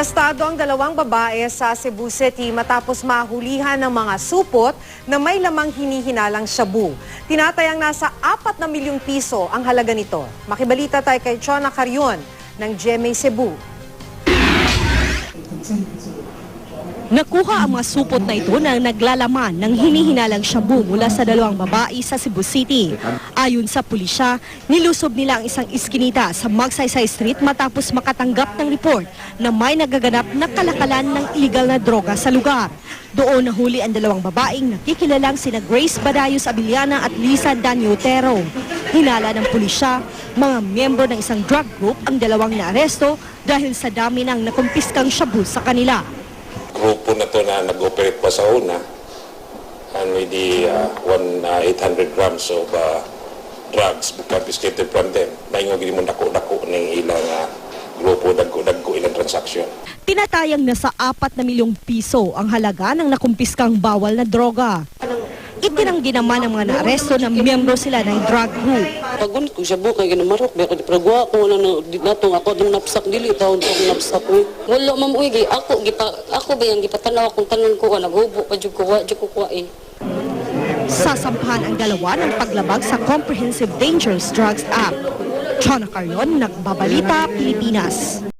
Arestado ang dalawang babae sa Cebu City matapos mahulihan ng mga supot na may lamang hinihinalang shabu. Tinatayang nasa 4 na milyong piso ang halaga nito. Makibalita tayo kay Chona Carrion ng GMA Cebu. Nakuha ang mga supot na ito na naglalaman ng hinihinalang shabu mula sa dalawang babae sa Cebu City. Ayon sa pulisya, nilusob nila ang isang iskinita sa Magsaysay Street matapos makatanggap ng report na may nagaganap na kalakalan ng illegal na droga sa lugar. Doon nahuli ang dalawang babaeng nakikilalang sina Grace Badayos Abiliana at Lisa Daniotero. Hinala ng pulisya, mga miyembro ng isang drug group ang dalawang naaresto dahil sa dami ng nakumpiskang shabu sa kanila. Grupo na to na nag-operate pa sa una and with the 800 grams of drugs confiscated from them. Naingo gini mo dako-dako ng ilang grupo, dagko ilang transaksyon. Tinatayang nasa 4 na milyong piso ang halaga ng nakumpiskang bawal na droga. Itinanggi naman ng mga naaresto na miyembro sila ng drug group. Pagun ko siya bukay ginamarok beko di pragwa ko na natong ako dong napsak dili taon tong napsak ko. Wala man uy ako ba yang gipatanaw akong tanon ko naghubo pa jud ko wa eh. Sasampahan ang dalawa ng paglabag sa Comprehensive Dangerous Drugs Act. Chona Carrion, Nagbabalita, Pilipinas.